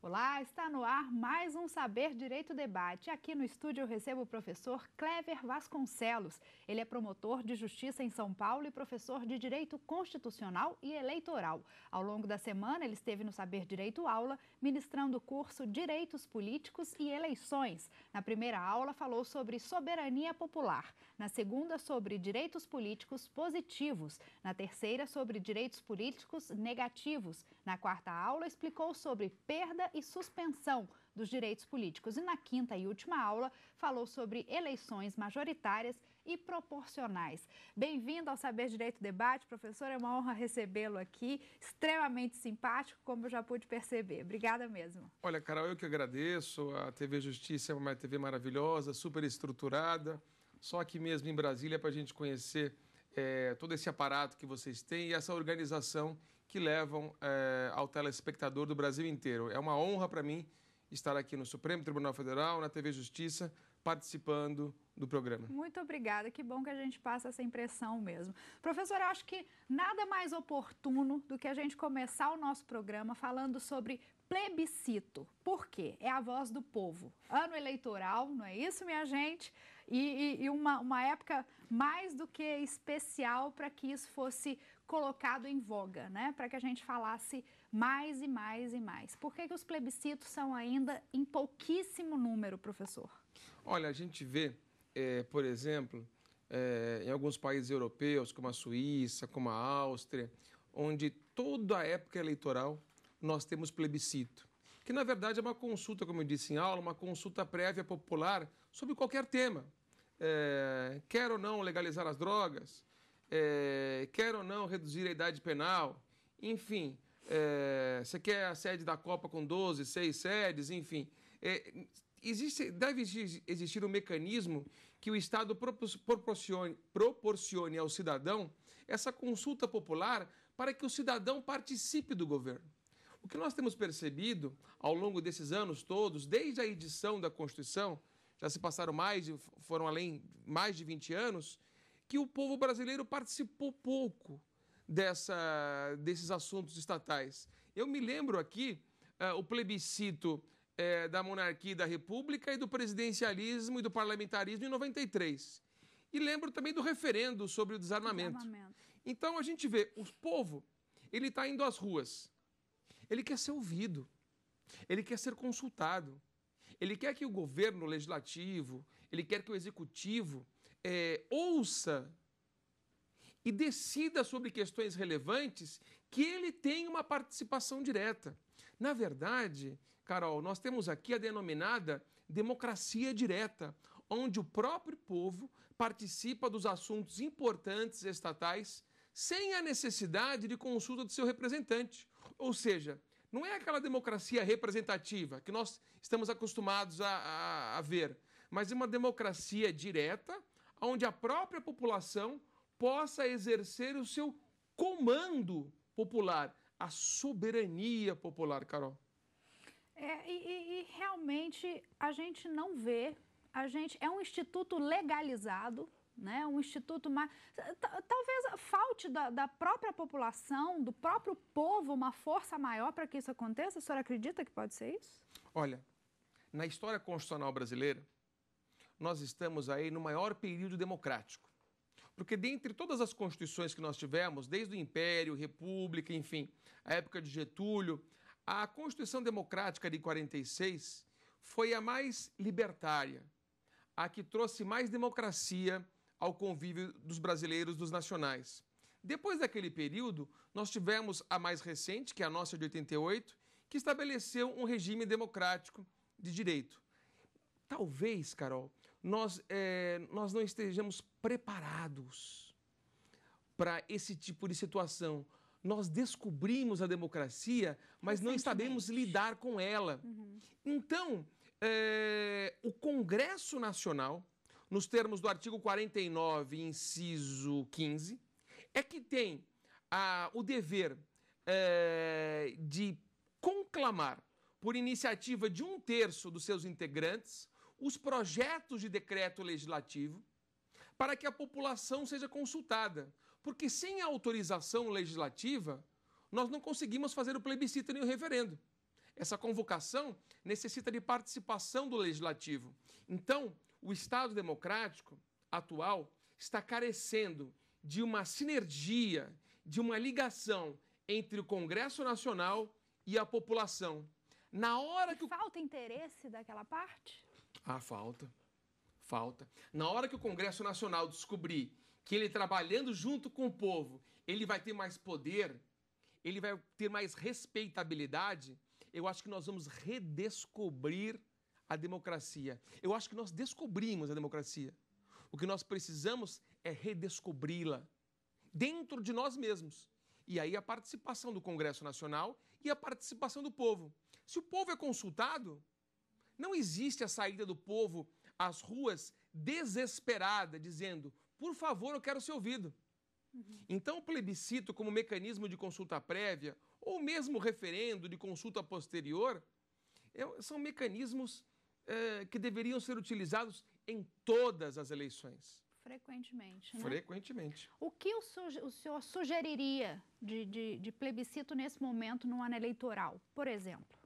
Olá, está no ar mais um Saber Direito Debate. Aqui no estúdio eu recebo o professor Cléver Vasconcelos. Ele é promotor de justiça em São Paulo e professor de Direito Constitucional e Eleitoral. Ao longo da semana, ele esteve no Saber Direito Aula, ministrando o curso Direitos Políticos e Eleições. Na primeira aula, falou sobre soberania popular. Na segunda, sobre direitos políticos positivos. Na terceira, sobre direitos políticos negativos. Na quarta aula, explicou sobre perda e suspensão dos direitos políticos. E na quinta e última aula, falou sobre eleições majoritárias e proporcionais. Bem-vindo ao Saber Direito Debate, professor. É uma honra recebê-lo aqui. Extremamente simpático, como eu já pude perceber. Obrigada mesmo. Olha, Carol, eu que agradeço. A TV Justiça é uma TV maravilhosa, super estruturada. Só aqui mesmo em Brasília para a gente conhecer todo esse aparato que vocês têm e essa organização que levam ao telespectador do Brasil inteiro. É uma honra para mim estar aqui no Supremo Tribunal Federal, na TV Justiça, participando do programa. Muito obrigada, que bom que a gente passa essa impressão mesmo. Professor, eu acho que nada mais oportuno do que a gente começar o nosso programa falando sobre plebiscito. Por quê? É a voz do povo. Ano eleitoral, não é isso, minha gente? E uma época mais do que especial para que isso fosse colocado em voga, né? Para que a gente falasse mais e mais e mais. Por que os plebiscitos são ainda em pouquíssimo número, professor? Olha, a gente vê, por exemplo, em alguns países europeus, como a Suíça, como a Áustria, onde toda a época eleitoral nós temos plebiscito, que na verdade é uma consulta, como eu disse em aula, uma consulta prévia popular sobre qualquer tema. Quer ou não legalizar as drogas, quer ou não reduzir a idade penal, enfim, você quer a sede da Copa com 12, 6 sedes, enfim. Deve existir um mecanismo que o Estado proporcione ao cidadão essa consulta popular para que o cidadão participe do governo. O que nós temos percebido ao longo desses anos todos, desde a edição da Constituição, já se passaram mais de 20 anos, que o povo brasileiro participou pouco desses assuntos estatais. Eu me lembro aqui o plebiscito da monarquia e da república e do presidencialismo e do parlamentarismo em 93. E lembro também do referendo sobre o desarmamento. Então a gente vê, o povo, ele está indo às ruas. Ele quer ser ouvido, ele quer ser consultado, ele quer que o governo legislativo, ele quer que o executivo ouça e decida sobre questões relevantes, que ele tenha uma participação direta. Na verdade, Carol, nós temos aqui a denominada democracia direta, onde o próprio povo participa dos assuntos importantes estatais sem a necessidade de consulta do seu representante. Ou seja, não é aquela democracia representativa que nós estamos acostumados a ver, mas é uma democracia direta, onde a própria população possa exercer o seu comando popular, a soberania popular, Carol. E realmente a gente não vê, é um instituto legalizado, né? Um instituto mais... Talvez falte da própria população, do próprio povo, uma força maior para que isso aconteça. A senhora acredita que pode ser isso? Olha, na história constitucional brasileira, nós estamos aí no maior período democrático. Porque dentre todas as constituições que nós tivemos, desde o Império, República, enfim, a época de Getúlio, a Constituição Democrática de 46 foi a mais libertária, a que trouxe mais democracia ao convívio dos brasileiros, dos nacionais. Depois daquele período, nós tivemos a mais recente, que é a nossa de 88, que estabeleceu um regime democrático de direito. Talvez, Carol, nós não estejamos preparados para esse tipo de situação. Nós descobrimos a democracia, mas não sabemos lidar com ela. Então, o Congresso Nacional, nos termos do artigo 49, inciso 15, é que tem o dever de conclamar, por iniciativa de 1/3 dos seus integrantes, os projetos de decreto legislativo para que a população seja consultada. Porque sem a autorização legislativa, nós não conseguimos fazer o plebiscito nem o referendo. Essa convocação necessita de participação do legislativo. Então, o Estado democrático atual está carecendo de uma sinergia, de uma ligação entre o Congresso Nacional e a população. Na hora que falta interesse daquela parte? Ah, falta. Na hora que o Congresso Nacional descobrir que ele trabalhando junto com o povo, ele vai ter mais poder, ele vai ter mais respeitabilidade, eu acho que nós vamos redescobrir a democracia. Eu acho que nós descobrimos a democracia. O que nós precisamos é redescobri-la dentro de nós mesmos. E aí a participação do Congresso Nacional e a participação do povo. Se o povo é consultado, não existe a saída do povo às ruas desesperada, dizendo, por favor, eu quero ser ouvido. Então, o plebiscito como mecanismo de consulta prévia, ou mesmo referendo de consulta posterior, são mecanismos que deveriam ser utilizados em todas as eleições. Frequentemente, né? Frequentemente. O que o senhor sugeriria de plebiscito nesse momento no ano eleitoral, por exemplo?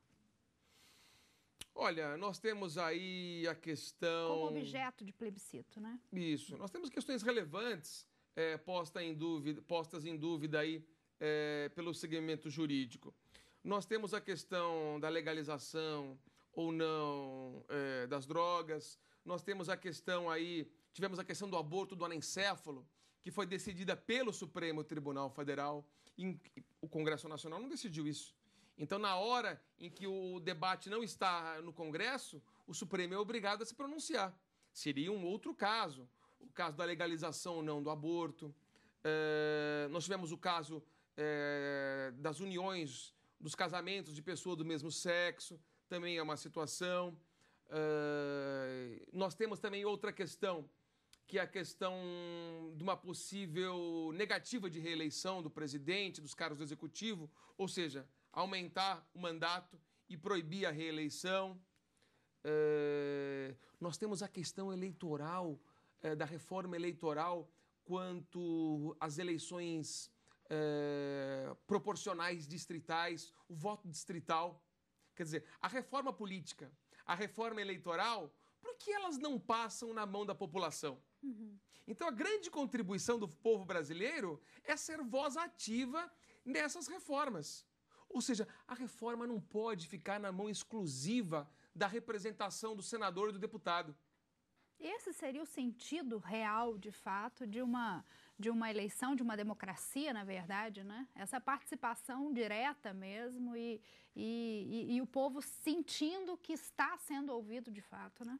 Olha, nós temos aí a questão... Como objeto de plebiscito, né? Isso. Nós temos questões relevantes postas em dúvida aí pelo segmento jurídico. Nós temos a questão da legalização ou não das drogas. Nós temos a questão aí... Tivemos a questão do aborto do anencéfalo, que foi decidida pelo Supremo Tribunal Federal. E o Congresso Nacional não decidiu isso. Então, na hora em que o debate não está no Congresso, o Supremo é obrigado a se pronunciar. Seria um outro caso, o caso da legalização ou não do aborto. Nós tivemos o caso das uniões, dos casamentos de pessoas do mesmo sexo, também é uma situação. Nós temos também outra questão, que é a questão de uma possível negativa de reeleição do presidente, dos cargos do executivo, ou seja, aumentar o mandato e proibir a reeleição. Nós temos a questão eleitoral, da reforma eleitoral, quanto às eleições proporcionais distritais, o voto distrital. Quer dizer, a reforma política, a reforma eleitoral, por que elas não passam na mão da população? Então, a grande contribuição do povo brasileiro é ser voz ativa nessas reformas. Ou seja, a reforma não pode ficar na mão exclusiva da representação do senador e do deputado. Esse seria o sentido real, de fato, de uma eleição, de uma democracia, na verdade, né? Essa participação direta mesmo e o povo sentindo que está sendo ouvido de fato, né?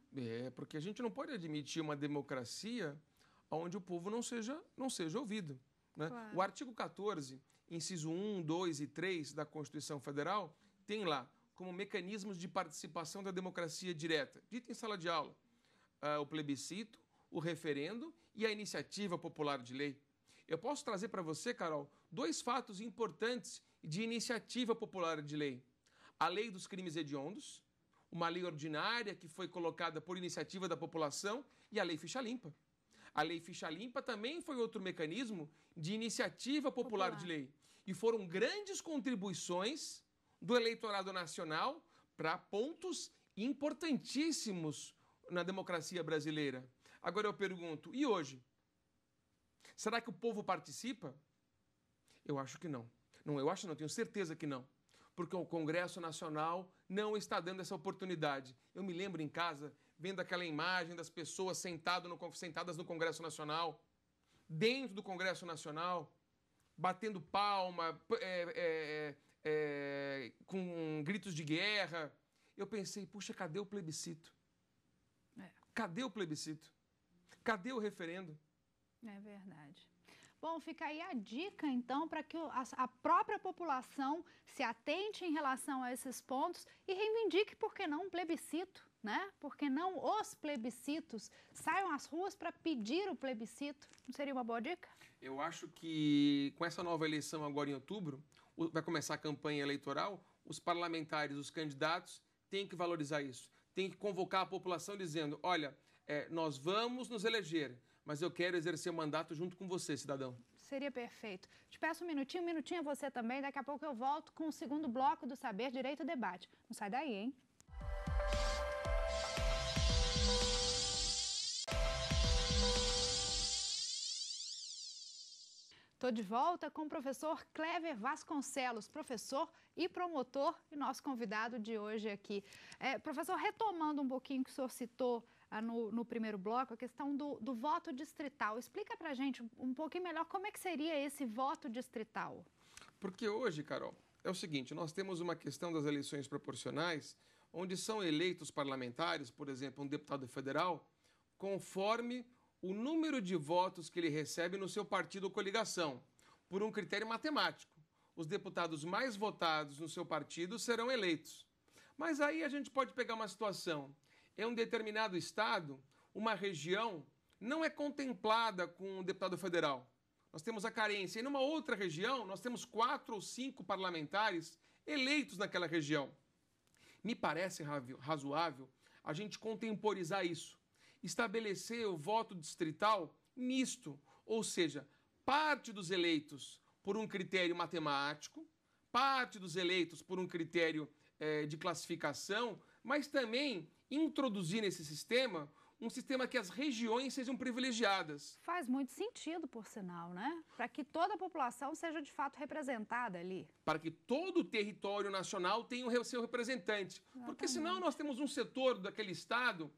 Porque a gente não pode admitir uma democracia onde o povo não seja ouvido, né? Claro. O artigo 14, inciso 1, 2 e 3 da Constituição Federal, tem lá como mecanismos de participação da democracia direta, dito em sala de aula, o plebiscito, o referendo e a iniciativa popular de lei. Eu posso trazer para você, Carol, 2 fatos importantes de iniciativa popular de lei. A lei dos crimes hediondos, uma lei ordinária que foi colocada por iniciativa da população, e a lei ficha limpa. A lei ficha limpa também foi outro mecanismo de iniciativa popular de lei. E foram grandes contribuições do eleitorado nacional para pontos importantíssimos na democracia brasileira. Agora eu pergunto, e hoje? Será que o povo participa? Eu acho que não. Não, eu acho não, tenho certeza que não. Porque o Congresso Nacional não está dando essa oportunidade. Eu me lembro em casa, vendo aquela imagem das pessoas sentadas no Congresso Nacional, dentro do Congresso Nacional, batendo palma, com gritos de guerra. Eu pensei, puxa, cadê o plebiscito? Cadê o plebiscito? Cadê o referendo? É verdade. Bom, fica aí a dica, então, para que a própria população se atente em relação a esses pontos e reivindique, por que não, um plebiscito, né? Por que não os plebiscitos? Saiam às ruas para pedir o plebiscito. Não seria uma boa dica? Eu acho que com essa nova eleição agora em outubro, vai começar a campanha eleitoral, os parlamentares, os candidatos, têm que valorizar isso. Tem que convocar a população dizendo, olha, nós vamos nos eleger, mas eu quero exercer o mandato junto com você, cidadão. Seria perfeito. Te peço um minutinho a você também. Daqui a pouco eu volto com o segundo bloco do Saber, Direito e Debate. Não sai daí, hein? Estou de volta com o professor Cléver Vasconcelos, professor e promotor e nosso convidado de hoje aqui. Professor, retomando um pouquinho o que o senhor citou no primeiro bloco, a questão do voto distrital. Explica para a gente um pouquinho melhor como é que seria esse voto distrital. Porque hoje, Carol, é o seguinte, nós temos uma questão das eleições proporcionais, onde são eleitos parlamentares, por exemplo, um deputado federal, conforme o número de votos que ele recebe no seu partido ou coligação, por um critério matemático. Os deputados mais votados no seu partido serão eleitos. Mas aí a gente pode pegar uma situação. Em um determinado estado, uma região não é contemplada com um deputado federal. Nós temos a carência. E numa outra região, nós temos 4 ou 5 parlamentares eleitos naquela região. Me parece razoável a gente contemporizar isso. Estabelecer o voto distrital misto, ou seja, parte dos eleitos por um critério matemático, parte dos eleitos por um critério de classificação, mas também introduzir nesse sistema um sistema que as regiões sejam privilegiadas. Faz muito sentido, por sinal, né? Para que toda a população seja de fato representada ali. Para que todo o território nacional tenha o seu representante. Exatamente. Porque senão nós temos um setor daquele estado,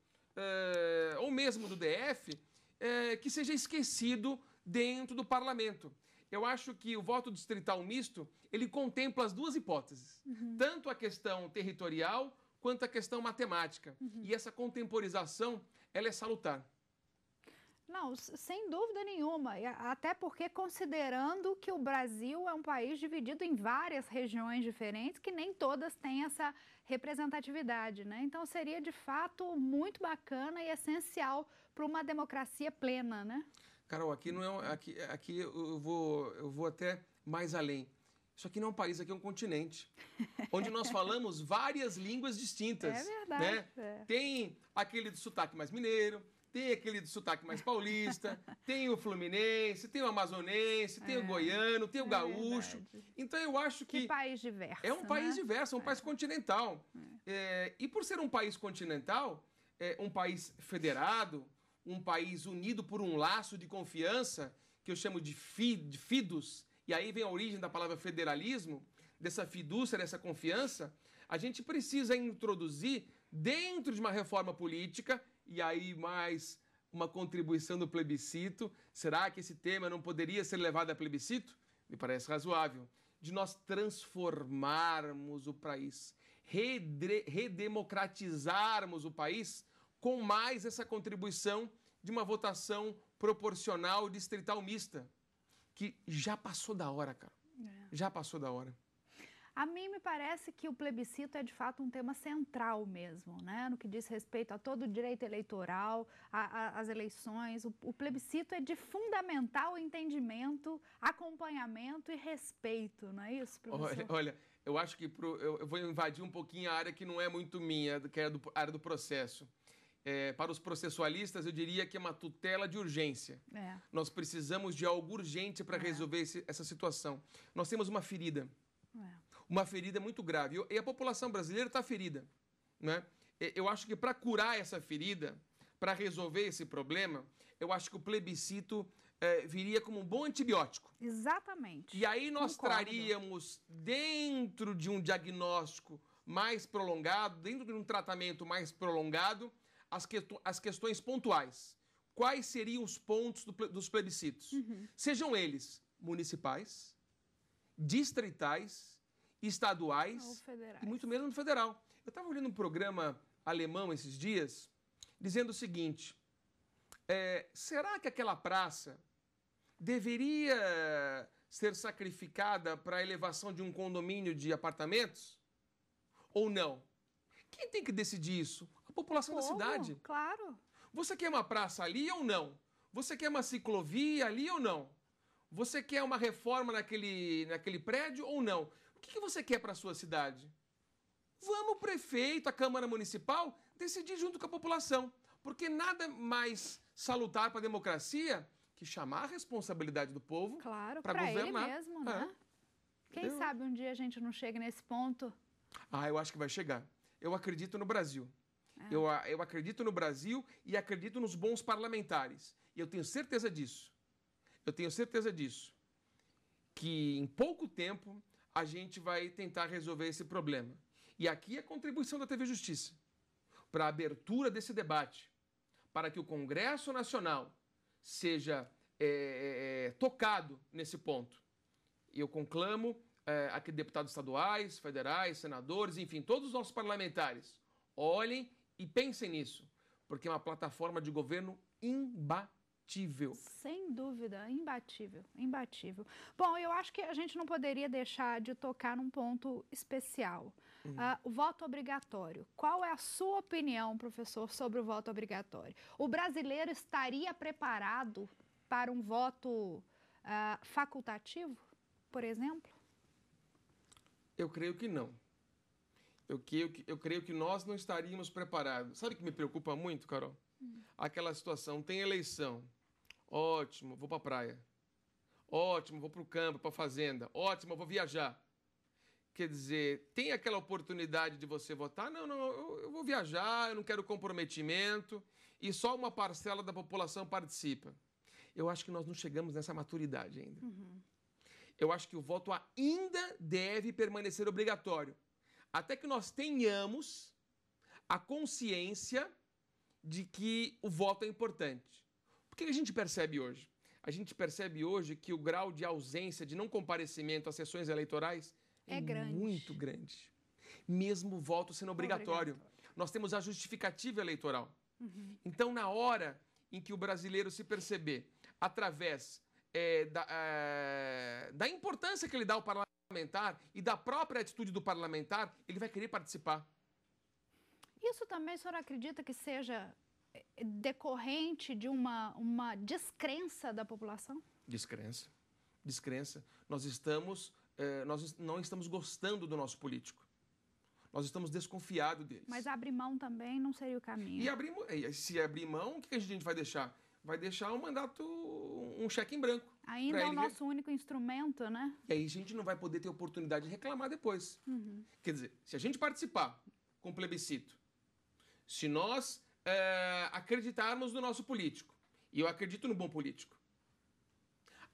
ou mesmo do DF, que seja esquecido dentro do parlamento. Eu acho que o voto distrital misto, ele contempla as duas hipóteses. Tanto a questão territorial quanto a questão matemática. E essa contemporização, ela é salutar. Não, sem dúvida nenhuma. Até porque considerando que o Brasil é um país dividido em várias regiões diferentes, que nem todas têm essa representatividade, né? Então seria de fato muito bacana e essencial para uma democracia plena, né? Carol, aqui não é aqui eu vou até mais além. Isso aqui não é um país, aqui é um continente, onde nós falamos várias línguas distintas. É verdade. Né? Tem aquele de sotaque mais mineiro, tem aquele de sotaque mais paulista, tem o fluminense, tem o amazonense, tem o goiano, tem o gaúcho. Verdade. Então eu acho que país diverso. É um país diverso, é um país continental. E por ser um país continental, um país federado, um país unido por um laço de confiança, que eu chamo de fidos, e aí vem a origem da palavra federalismo, dessa fidúcia, dessa confiança, a gente precisa introduzir dentro de uma reforma política, e aí mais uma contribuição do plebiscito. Será que esse tema não poderia ser levado a plebiscito? Me parece razoável. De nós transformarmos o país, redemocratizarmos o país com mais essa contribuição de uma votação proporcional distrital mista, que já passou da hora, cara. Já passou da hora. A mim me parece que o plebiscito é de fato um tema central mesmo, né? No que diz respeito a todo o direito eleitoral, às eleições. O plebiscito é de fundamental entendimento, acompanhamento e respeito, não é isso, professor? Olha, eu acho que eu vou invadir um pouquinho a área que não é muito minha, que é a área do processo. Para os processualistas, eu diria que é uma tutela de urgência. Nós precisamos de algo urgente para resolver essa situação. Nós temos uma ferida. Uma ferida muito grave. E a população brasileira está ferida. Né? Eu acho que para curar essa ferida, para resolver esse problema, eu acho que o plebiscito viria como um bom antibiótico. Exatamente. E aí nós traríamos, dentro de um diagnóstico mais prolongado, dentro de um tratamento mais prolongado, as questões pontuais. Quais seriam os pontos dos plebiscitos? Sejam eles municipais, distritais, estaduais e muito menos no federal. Eu estava olhando um programa alemão esses dias, dizendo o seguinte, será que aquela praça deveria ser sacrificada para a elevação de um condomínio de apartamentos? Ou não? Quem tem que decidir isso? A população da cidade. Claro. Você quer uma praça ali ou não? Você quer uma ciclovia ali ou não? Você quer uma reforma naquele prédio ou não? O que você quer para a sua cidade? Vamos o prefeito, a Câmara Municipal, decidir junto com a população. Porque nada mais salutar para a democracia que chamar a responsabilidade do povo Claro, para para ele governar. mesmo, né? Quem sabe um dia a gente não chega nesse ponto? Eu acho que vai chegar. Eu acredito no Brasil. Eu acredito no Brasil e acredito nos bons parlamentares. E eu tenho certeza disso. Eu tenho certeza disso. Que em pouco tempo a gente vai tentar resolver esse problema. E aqui a contribuição da TV Justiça para a abertura desse debate, para que o Congresso Nacional seja tocado nesse ponto. E eu conclamo aqui deputados estaduais, federais, senadores, enfim, todos os nossos parlamentares, olhem e pensem nisso, porque é uma plataforma de governo imbatível. Sem dúvida, imbatível, imbatível. Bom, eu acho que a gente não poderia deixar de tocar num ponto especial. O voto obrigatório. Qual é a sua opinião, professor, sobre o voto obrigatório? O brasileiro estaria preparado para um voto facultativo, por exemplo? Eu creio que não. Eu creio que nós não estaríamos preparados. Sabe o que me preocupa muito, Carol? Aquela situação, tem eleição. Ótimo, vou para a praia. Ótimo, vou para o campo, para a fazenda. Ótimo, vou viajar. Quer dizer, tem aquela oportunidade de você votar? Não, eu vou viajar, eu não quero comprometimento. E só uma parcela da população participa. Eu acho que nós não chegamos nessa maturidade ainda. Eu acho que o voto ainda deve permanecer obrigatório. Até que nós tenhamos a consciência de que o voto é importante. O que a gente percebe hoje? A gente percebe hoje que o grau de ausência, de não comparecimento às sessões eleitorais é grande. Muito grande. Mesmo o voto sendo obrigatório. Nós temos a justificativa eleitoral. Então, na hora em que o brasileiro se perceber, através da importância que ele dá ao parlamentar e da própria atitude do parlamentar, ele vai querer participar. Isso também, o senhor acredita que seja decorrente de uma descrença da população? Descrença. Descrença. Nós não estamos gostando do nosso político. Nós estamos desconfiados deles. Mas abrir mão também não seria o caminho. Se abrir mão, o que a gente vai deixar? Vai deixar um mandato, um cheque em branco. Ainda é o nosso único instrumento, né? E aí a gente não vai poder ter oportunidade de reclamar depois. Quer dizer, se a gente participar com plebiscito, se nós acreditarmos no nosso político, e eu acredito no bom político,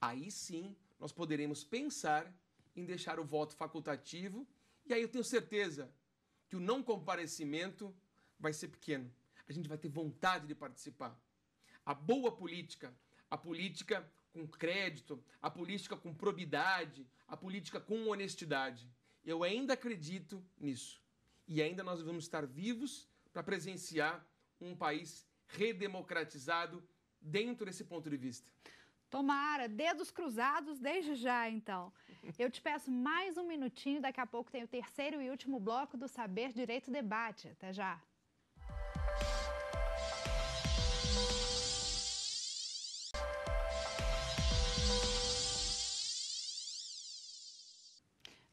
aí sim nós poderemos pensar em deixar o voto facultativo, e aí eu tenho certeza que o não comparecimento vai ser pequeno. A gente vai ter vontade de participar. A boa política, a política com crédito, a política com probidade, a política com honestidade. Eu ainda acredito nisso. E ainda nós vamos estar vivos para presenciar um país redemocratizado dentro desse ponto de vista. Tomara, dedos cruzados desde já, então. Eu te peço mais um minutinho, daqui a pouco tem o terceiro e último bloco do Saber Direito Debate. Até já.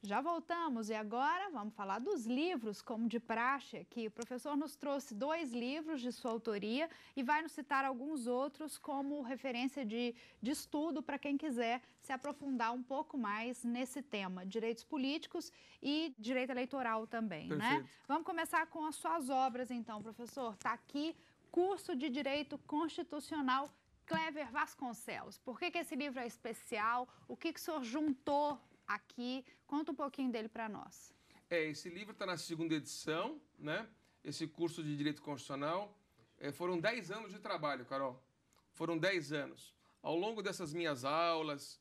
Já voltamos e agora vamos falar dos livros, como de praxe aqui. O professor nos trouxe 2 livros de sua autoria e vai nos citar alguns outros como referência de estudo para quem quiser se aprofundar um pouco mais nesse tema, direitos políticos e direito eleitoral também, né? Vamos começar com as suas obras então, professor. Está aqui, Curso de Direito Constitucional, Cléver Vasconcelos. Por que esse livro é especial? O que o senhor juntou aqui? Conta um pouquinho dele para nós. Esse livro está na 2ª edição, né? Esse curso de Direito Constitucional. Foram 10 anos de trabalho, Carol. Foram 10 anos. Ao longo dessas minhas aulas,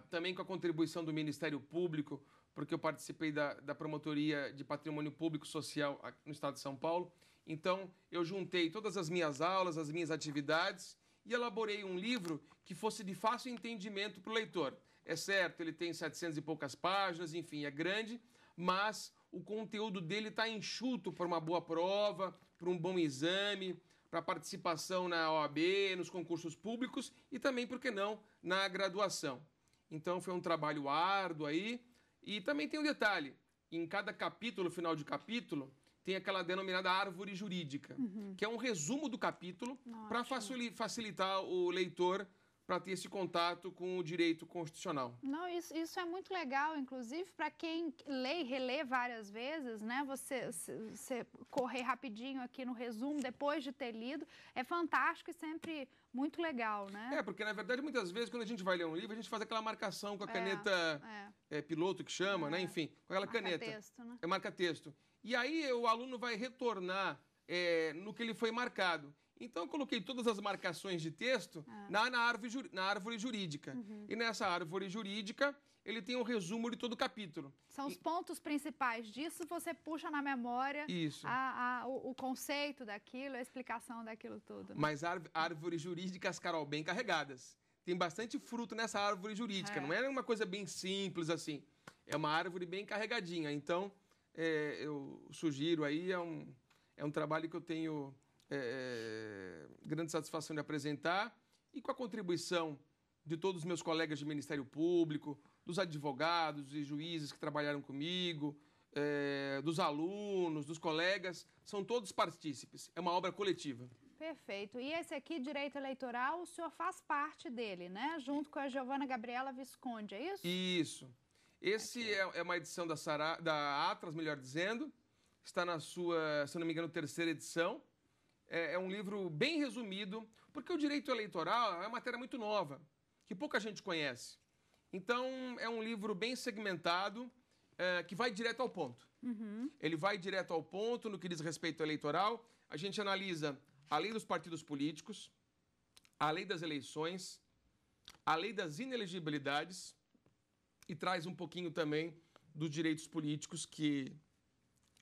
também com a contribuição do Ministério Público, porque eu participei da Promotoria de Patrimônio Público Social no Estado de São Paulo. Então, eu juntei todas as minhas aulas, as minhas atividades e elaborei um livro que fosse de fácil entendimento para o leitor. É certo, ele tem 700 e poucas páginas, enfim, é grande, mas o conteúdo dele está enxuto para uma boa prova, para um bom exame, para participação na OAB, nos concursos públicos e também, por que não, na graduação. Então, foi um trabalho árduo aí. E também tem um detalhe, em cada capítulo, final de capítulo, tem aquela denominada árvore jurídica, que é um resumo do capítulo para facilitar o leitor para ter esse contato com o direito constitucional. Não, isso é muito legal, inclusive, para quem lê e relê várias vezes, né? Você correr rapidinho aqui no resumo, depois de ter lido, é fantástico e sempre muito legal, né? Porque, na verdade, muitas vezes, quando a gente vai ler um livro, a gente faz aquela marcação com a caneta piloto, que chama, né? Enfim, com aquela caneta. Marca-texto, né? É marca-texto. E aí o aluno vai retornar no que ele foi marcado. Então, eu coloquei todas as marcações de texto na árvore jurídica. E nessa árvore jurídica, ele tem um resumo de todo o capítulo. São os pontos principais disso, você puxa na memória o conceito daquilo, a explicação daquilo tudo. Né? Mas árvores jurídicas, Carol, bem carregadas. Tem bastante fruto nessa árvore jurídica. Não é uma coisa bem simples assim. É uma árvore bem carregadinha. Então, eu sugiro aí, é um trabalho que eu tenho... grande satisfação de apresentar e com a contribuição de todos os meus colegas de Ministério Público, dos advogados e juízes que trabalharam comigo, dos alunos, dos colegas, são todos partícipes. É uma obra coletiva. Perfeito. E esse aqui, Direito Eleitoral, o senhor faz parte dele, né? Junto com a Giovana Gabriela Visconde, é isso? Isso. Esse é uma edição da Atlas, melhor dizendo. Está na sua, se não me engano, terceira edição. É um livro bem resumido, porque o direito eleitoral é uma matéria muito nova, que pouca gente conhece. Então, é um livro bem segmentado, que vai direto ao ponto. Ele vai direto ao ponto no que diz respeito ao eleitoral. A gente analisa a lei dos partidos políticos, a lei das eleições, a lei das inelegibilidades e traz um pouquinho também dos direitos políticos, que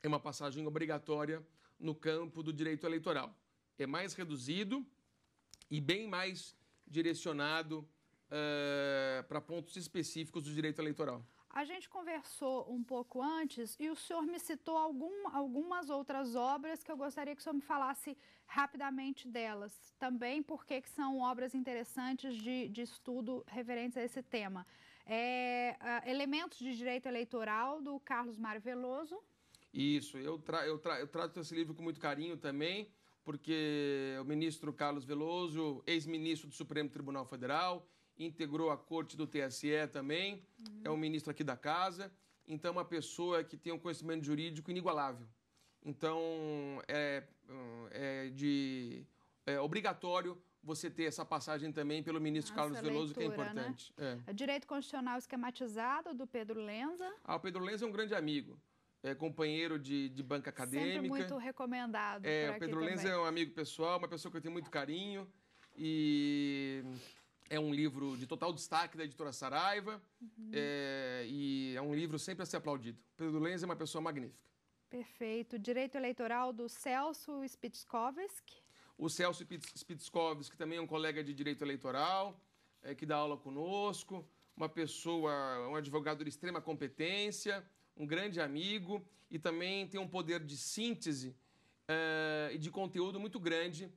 é uma passagem obrigatória no campo do direito eleitoral. É mais reduzido e bem mais direcionado para pontos específicos do direito eleitoral. A gente conversou um pouco antes e o senhor me citou algumas outras obras que eu gostaria que o senhor me falasse rapidamente delas. Também porque que são obras interessantes de estudo referentes a esse tema. Elementos de Direito Eleitoral, do Carlos Mário Veloso. Isso, eu trato esse livro com muito carinho também, porque o ministro Carlos Veloso, ex-ministro do Supremo Tribunal Federal, integrou a corte do TSE também, é um ministro aqui da casa, então é uma pessoa que tem um conhecimento jurídico inigualável. Então, é obrigatório você ter essa passagem também pelo ministro Carlos Veloso, que é importante. Né? Direito Constitucional Esquematizado, do Pedro Lenza. O Pedro Lenza é um grande amigo. Companheiro de banca acadêmica. Sempre muito recomendado. O Pedro Lenza é um amigo pessoal, uma pessoa que eu tenho muito carinho. E é um livro de total destaque da editora Saraiva. E é um livro sempre a ser aplaudido. Pedro Lenza é uma pessoa magnífica. Perfeito. Direito Eleitoral, do Celso Spitzkowski. O Celso Spitzkowski também é um colega de direito eleitoral, que dá aula conosco. Um advogado de extrema competência, um grande amigo, e também tem um poder de síntese e de conteúdo muito grande.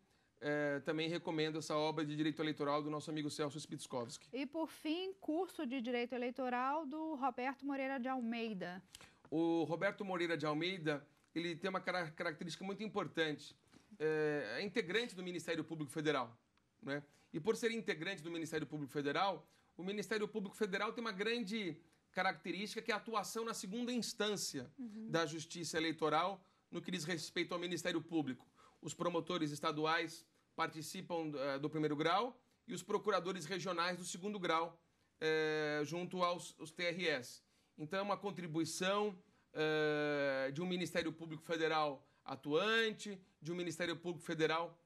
Também recomendo essa obra de Direito Eleitoral do nosso amigo Celso Spitzkowski. E, por fim, curso de Direito Eleitoral do Roberto Moreira de Almeida. O Roberto Moreira de Almeida, ele tem uma característica muito importante. É integrante do Ministério Público Federal, né? E por ser integrante do Ministério Público Federal, o Ministério Público Federal tem uma grande característica, que é a atuação na segunda instância da Justiça Eleitoral no que diz respeito ao Ministério Público. Os promotores estaduais participam do primeiro grau e os procuradores regionais do segundo grau, junto aos TRS. Então, é uma contribuição de um Ministério Público Federal atuante, de um Ministério Público Federal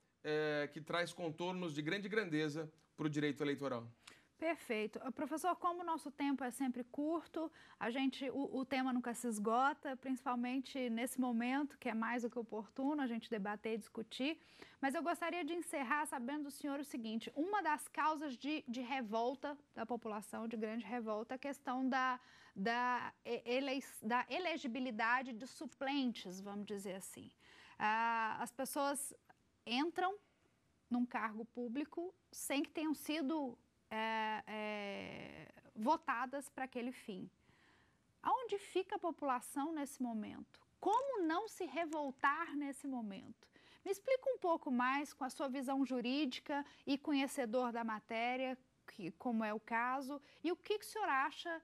que traz contornos de grande grandeza para o direito eleitoral. Perfeito. Professor, como o nosso tempo é sempre curto, o tema nunca se esgota, principalmente nesse momento, que é mais do que oportuno a gente debater e discutir. Mas eu gostaria de encerrar sabendo do senhor o seguinte: uma das causas de revolta da população, de grande revolta, é a questão da elegibilidade de suplentes, vamos dizer assim. As pessoas entram num cargo público sem que tenham sido votadas para aquele fim. Aonde fica a população nesse momento? Como não se revoltar nesse momento? Me explica um pouco mais com a sua visão jurídica e conhecedor da matéria, como é o caso, e o que o senhor acha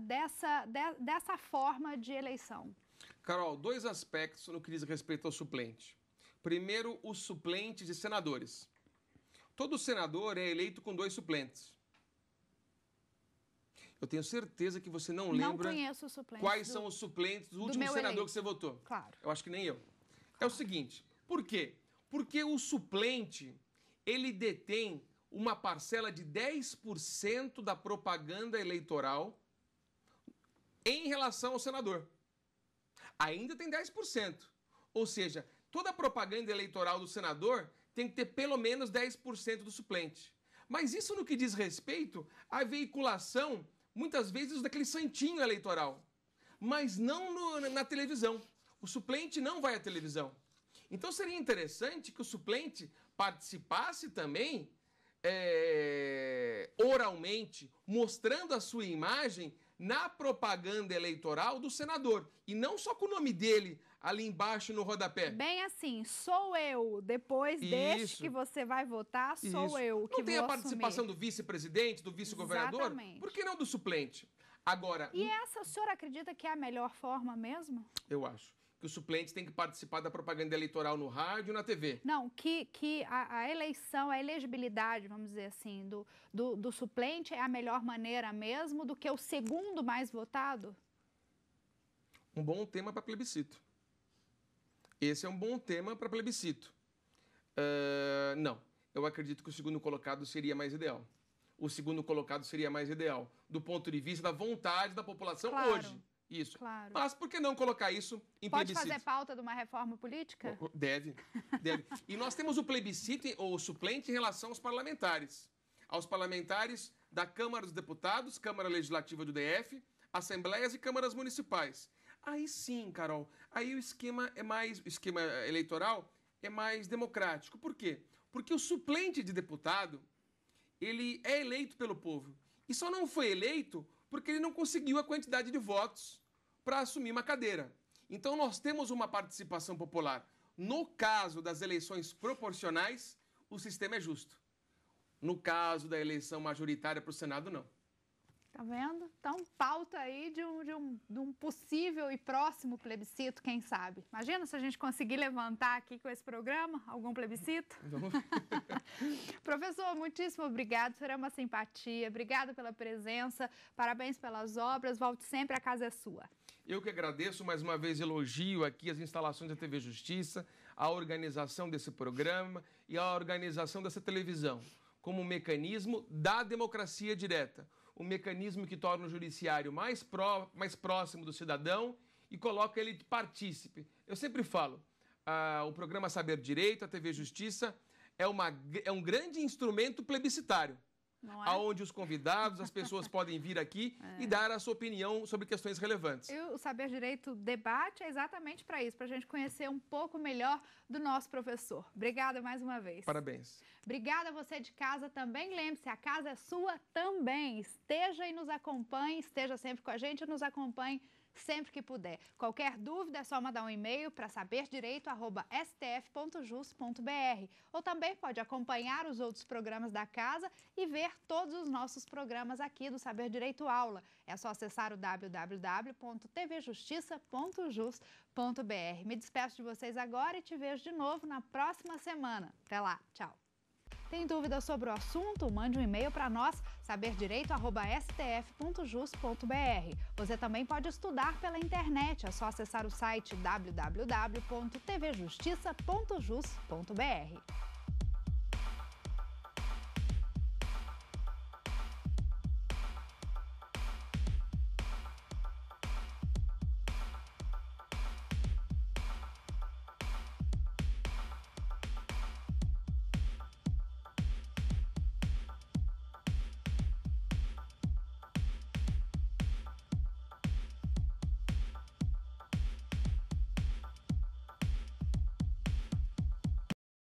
dessa forma de eleição? Carol, 2 aspectos no que diz respeito ao suplente. Primeiro, os suplentes de senadores. Todo senador é eleito com 2 suplentes. Eu tenho certeza que você não lembra quais são os suplentes do último senador que você votou. Claro. Eu acho que nem eu. É o seguinte, por quê? Porque o suplente, ele detém uma parcela de 10% da propaganda eleitoral em relação ao senador. Ainda tem 10%. Ou seja, toda a propaganda eleitoral do senador tem que ter pelo menos 10% do suplente. Mas isso no que diz respeito à veiculação, muitas vezes, daquele santinho eleitoral. Mas não na televisão. O suplente não vai à televisão. Então seria interessante que o suplente participasse também oralmente, mostrando a sua imagem na propaganda eleitoral do senador. E não só com o nome dele ali embaixo no rodapé. Bem assim, sou eu. Depois deste que você vai votar, sou eu que vou assumir. Não tem a participação do vice-presidente, do vice-governador? Exatamente. Por que não do suplente? Agora... E essa, o senhor acredita que é a melhor forma mesmo? Eu acho que o suplente tem que participar da propaganda eleitoral no rádio e na TV. Não, que a eleição, a elegibilidade, vamos dizer assim, do suplente é a melhor maneira mesmo do que o segundo mais votado? Um bom tema para plebiscito. Esse é um bom tema para plebiscito. Não, eu acredito que o segundo colocado seria mais ideal. O segundo colocado seria mais ideal, do ponto de vista da vontade da população hoje. Isso. Claro. Mas por que não colocar isso em plebiscito? Pode fazer pauta de uma reforma política? Deve. E nós temos o plebiscito ou o suplente em relação aos parlamentares. Aos parlamentares da Câmara dos Deputados, Câmara Legislativa do DF, Assembleias e Câmaras Municipais. Aí sim, Carol, aí o esquema eleitoral é mais democrático. Por quê? Porque o suplente de deputado, ele é eleito pelo povo. E só não foi eleito porque ele não conseguiu a quantidade de votos para assumir uma cadeira. Então nós temos uma participação popular. No caso das eleições proporcionais, o sistema é justo. No caso da eleição majoritária para o Senado, não. Tá vendo? Então, pauta aí de um possível e próximo plebiscito, quem sabe. Imagina se a gente conseguir levantar aqui com esse programa algum plebiscito. Professor, muitíssimo obrigado, o senhor é uma simpatia, obrigado pela presença, parabéns pelas obras, volte sempre, a casa é sua. Eu que agradeço, mais uma vez elogio aqui as instalações da TV Justiça, a organização desse programa e a organização dessa televisão, como um mecanismo da democracia direta. Um mecanismo que torna o judiciário mais próximo do cidadão e coloca ele de partícipe. Eu sempre falo, o programa Saber Direito, a TV Justiça, é um grande instrumento plebiscitário, não é? Onde os convidados, as pessoas podem vir aqui e dar a sua opinião sobre questões relevantes. E o Saber Direito debate é exatamente para isso, para a gente conhecer um pouco melhor do nosso professor. Obrigada mais uma vez. Parabéns. Obrigada a você de casa também. Lembre-se, a casa é sua também. Esteja e nos acompanhe, esteja sempre com a gente e nos acompanhe sempre que puder. Qualquer dúvida é só mandar um e-mail para saberdireito@stf.jus.br ou também pode acompanhar os outros programas da casa e ver todos os nossos programas aqui do Saber Direito Aula. É só acessar o www.tvjustiça.jus.br. Me despeço de vocês agora e te vejo de novo na próxima semana. Até lá, tchau. Tem dúvida sobre o assunto? Mande um e-mail para nós, saberdireito@stf.jus.br. Você também pode estudar pela internet, é só acessar o site www.tvjustiça.jus.br.